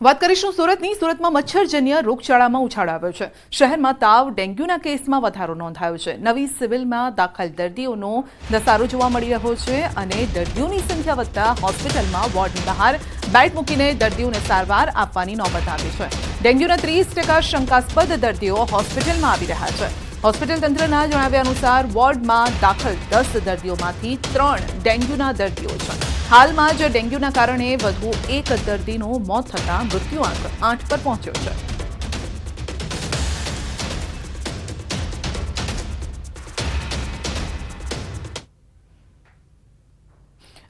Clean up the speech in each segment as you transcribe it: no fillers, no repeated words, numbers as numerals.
વાત કરીશું સુરતની। સુરતમાં મચ્છરજન્ય રોગચાળામાં ઉછાળો આવ્યો છે। શહેરમાં તાવ ડેન્ગ્યુના કેસમાં વધારો નોંધાયો છે। નવી સિવિલમાં દાખલ દર્દીઓનો ધસારો જોવા મળી રહ્યો છે અને દર્દીઓની સંખ્યા વધતા હોસ્પિટલમાં વોર્ડની બહાર બેડ મૂકીને દર્દીઓને સારવાર આપવાની નોબત આવી છે। ડેન્ગ્યુના 30% શંકાસ્પદ દર્દીઓ હોસ્પિટલમાં આવી રહ્યા છે। હોસ્પિટલ તંત્રના જણાવ્યા અનુસાર વોર્ડમાં દાખલ 10 દર્દીઓમાંથી 3 ડેન્ગ્યુના દર્દીઓ છે। હાલમાં જ ડેન્ગ્યુના કારણે વધુ એક દર્દીનું મોત થતાં મૃત્યુઆંક 8 પર પહોંચ્યો છે।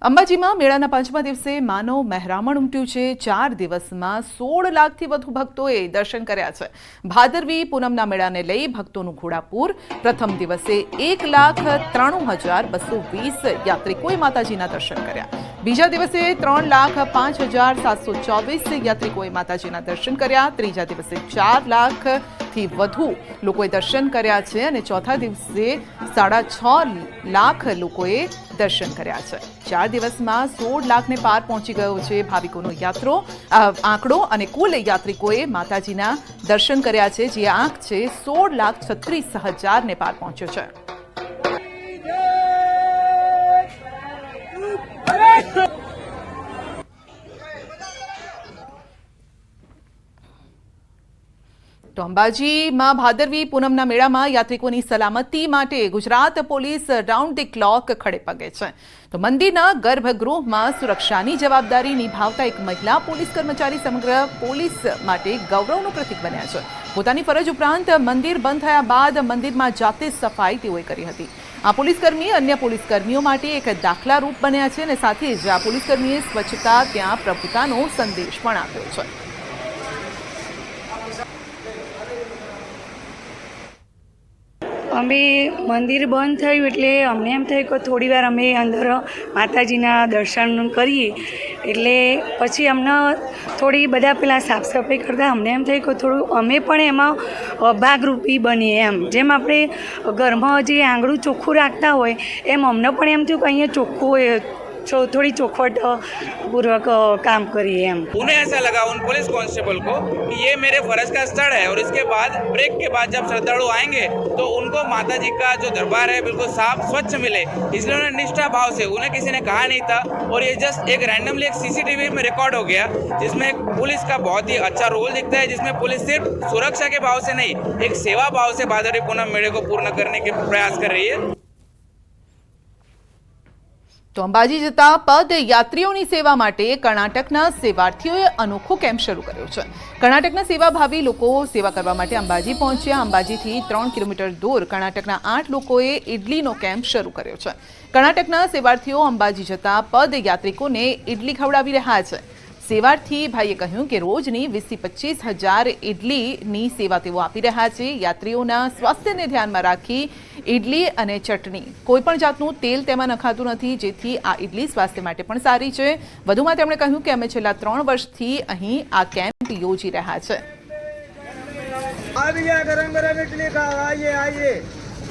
અંબાજીમાં મેળાના પાંચમા દિવસે માનવ મહેરામણ ઉમટ્યું છે। 4 દિવસમાં 16 લાખથી વધુ ભક્તોએ દર્શન કર્યા છે। ભાદરવી પૂનમના મેળાને લઈ ભક્તોનું ઘોડાપૂર। પ્રથમ દિવસે 1,93,220 યાત્રિકોએ માતાજીના દર્શન કર્યા। બીજા દિવસે 3,05,724 યાત્રિકોએ માતાજીના દર્શન કર્યા। ત્રીજા દિવસે 4 લાખથી વધુ લોકોએ દર્શન કર્યા છે અને ચોથા દિવસે 6.5 લાખ લોકોએ દર્શન કર્યા છે। 4 દિવસમાં 16 લાખને પાર પહોંચી ગયો છે ભાવિકોનો આંકડો અને કુલ યાત્રિકોએ માતાજીના દર્શન કર્યા છે, જે આંક છે 16,36,000ને પાર પહોંચ્યો છે। તો અંબાજીમાં ભાદરવી પૂનમના મેળામાં યાત્રિકોની સલામતી માટે Gujarat police round the clock ખડે પગે છે। તો મંદિરના ગર્ભગૃહમાં સુરક્ષાની જવાબદારી નિભાવતા એક મહિલા પોલીસ કર્મચારી સમગ્ર પોલીસ માટે ગૌરવનું પ્રતીક બન્યા છે। પોતાની ફરજ ઉપરાંત મંદિર બંધ થયા બાદ મંદિરમાં જાતે સફાઈ તેઓએ કરી હતી। આ પોલીસકર્મી અન્ય પોલીસકર્મીઓ માટે એક દાખલારૂપ બન્યા છે અને સાથે જ આ પોલીસકર્મીએ સ્વચ્છતા ત્યાં પ્રભુતાનો સંદેશ પણ આપ્યો છે। અમે મંદિર બંધ થયું એટલે અમને એમ થયું કે થોડી વાર અમે અંદર માતાજીના દર્શન કરીએ, એટલે પછી અમને થોડી બધા પેલા સાફ સફાઈ કરતાં અમને એમ થયું કે થોડું અમે પણ એમાં ભાગરૂપી બનીએ એમ। જેમ આપણે ઘરમાં જે આંગણું ચોખ્ખું રાખતા હોય એમ અમને પણ એમ થયું કે અહીંયા ચોખ્ખું थोड़ी चौखट पूर्वक काम करिए हम। उन्हें ऐसा लगा उन पुलिस कांस्टेबल को कि ये मेरे फर्ज का स्थल है और इसके बाद ब्रेक के बाद जब श्रद्धालु आएंगे तो उनको माता जी का जो दरबार है बिल्कुल साफ स्वच्छ मिले, इसलिए उन्होंने निष्ठा भाव से, उन्हें किसी ने कहा नहीं था और ये जस्ट एक रैंडमली एक सीसीटीवी में रिकॉर्ड हो गया, जिसमें पुलिस का बहुत ही अच्छा रोल दिखता है, जिसमें पुलिस सिर्फ सुरक्षा के भाव से नहीं एक सेवा भाव से भादरवी पूनम मेले को पूर्ण करने के प्रयास कर रही है। તો અંબાજી જતા પદયાત્રીઓની સેવા માટે કર્ણાટકના સેવાર્થીઓએ અનોખો કેમ્પ શરૂ કર્યો છે। કર્ણાટકના સેવાભાવી લોકો સેવા કરવા માટે અંબાજી પહોંચ્યા। અંબાજીથી 3 કિલોમીટર દૂર કર્ણાટકના 8 લોકોએ ઇડલીનો કેમ્પ શરૂ કર્યો છે। કર્ણાટકના સેવાર્થીઓ અંબાજી જતા પદયાત્રિકોને ઇડલી ખવડાવી રહ્યા છે। સેવાર્થી ભાઈએ કહ્યું કે રોજની 20-25 હજાર ઇડલીની સેવા તેઓ આપી રહ્યા છે। યાત્રીઓના સ્વાસ્થ્યને ધ્યાનમાં રાખી ઇડલી અને ચટણી કોઈપણ જાતનું તેલ તેમાં નખાતું નથી, જેથી આ ઇડલી સ્વાસ્થ્ય માટે પણ સારી છે। વધુમાં તેમણે કહ્યું કે અમે છેલ્લા 3 વર્ષથી અહીં આ કેમ્પ યોજી રહ્યા છે।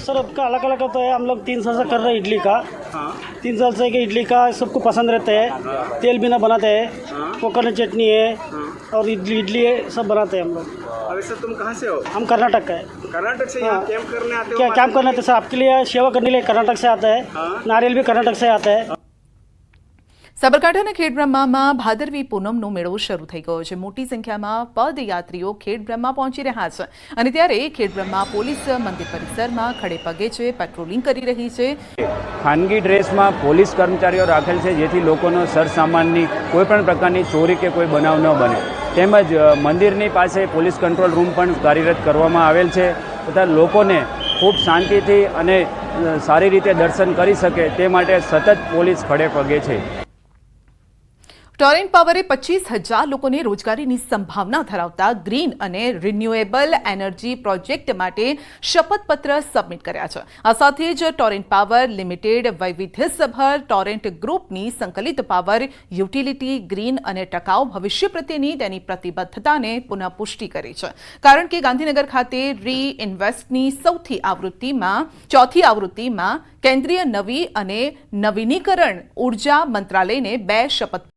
सर आपका अलग अलग होता है। हम लोग 3 साल से कर रहे हैं इडली का। 3 साल से कि इडली का सबको पसंद रहता है। तेल बिना बनाते हैं, कोकोनट चटनी है और इडली है, सब बनाते हैं हम लोग। अभी सर तुम कहाँ से हो? हम कर्नाटक का है। कर्नाटक से यहाँ कैंप करने आते हो? क्या कैंप करने आते हैं सर? आपके लिए सेवा करने के लिए कर्नाटक से आता है। नारियल भी कर्नाटक से आता है। સાબરકાંઠાના ખેડબ્રહ્મામાં ભાદરવી પૂનમનો મેળો શરૂ થઈ ગયો છે। મોટી સંખ્યામાં પદયાત્રીઓ ખેડબ્રહ્મા પહોંચી રહ્યા છે અને ત્યારે ખેડબ્રહ્મા પોલીસ મંદિર પરિસરમાં ખડે પગે છે, પેટ્રોલિંગ કરી રહી છે। ખાનગી ડ્રેસમાં પોલીસ કર્મચારીઓ રાખેલ છે, જેથી લોકોનો સરસામાનની કોઈપણ પ્રકારની ચોરી કે કોઈ બનાવ ન બને। તેમજ મંદિરની પાસે પોલીસ કંટ્રોલ રૂમ પણ કાર્યરત કરવામાં આવેલ છે તથા લોકોને ખૂબ શાંતિથી અને સારી રીતે દર્શન કરી શકે તે માટે સતત પોલીસ ખડે પગે છે। ટોરેન્ટ પાવરે 25,000 લોકોને રોજગારીની સંભાવના ધરાવતા ગ્રીન અને રિન્યુએબલ એનર્જી પ્રોજેક્ટ માટે શપથપત્ર સબમિટ કર્યા છે। આ સાથે જ ટોરેન્ટ પાવર લિમિટેડ વૈવિધ્યસભર ટોરેન્ટ ગ્રુપની સંકલિત પાવર યુટિલિટી ગ્રીન અને ટકાઉ ભવિષ્ય પ્રત્યેની તેની પ્રતિબદ્ધતાને પુનઃપુષ્ટિ કરી છે, કારણ કે ગાંધીનગર ખાતે રીઇન્વેસ્ટની ચોથી આવૃત્તિમાં કેન્દ્રીય નવી અને નવીનીકરણ ઉર્જા મંત્રાલયને 2 શપથ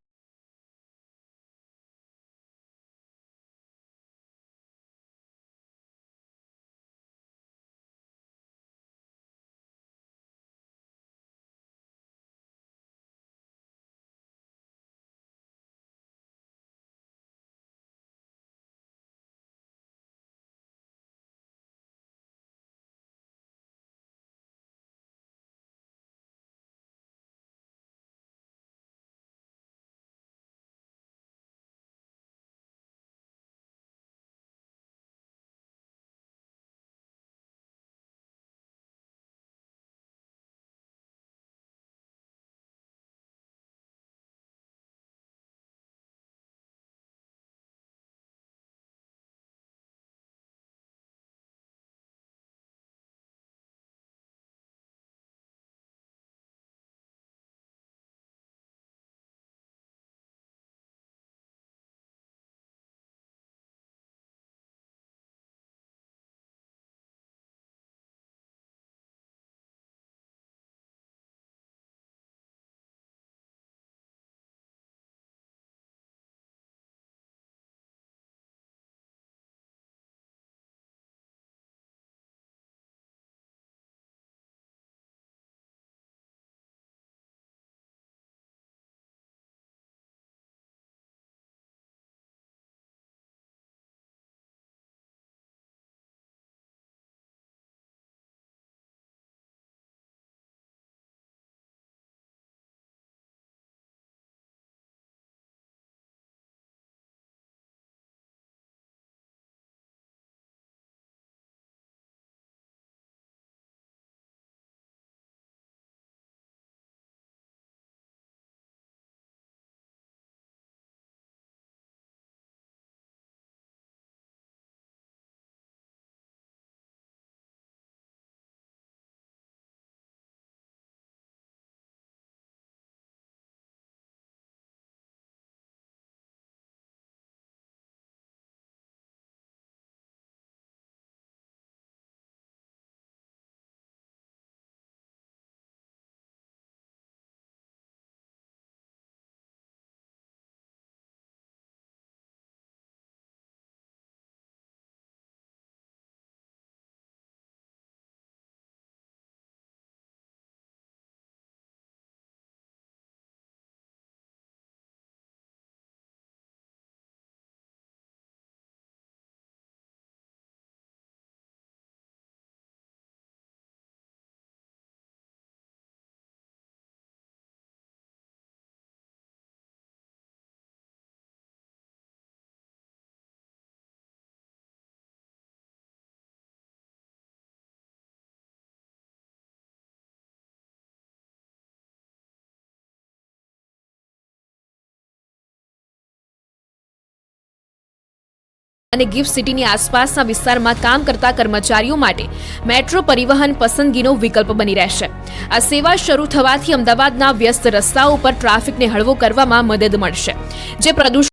અને ગિફ્ટ સિટીની આસપાસના વિસ્તારમાં કામ કરતા કર્મચારીઓ માટે મેટ્રો પરિવહન પસંદગીનો વિકલ્પ બની રહેશે. આ સેવા શરૂ થવાથી અમદાવાદના વ્યસ્ત રસ્તાઓ પર ટ્રાફિકને હળવો કરવામાં મદદ મળશે, જે પ્રદૂષણ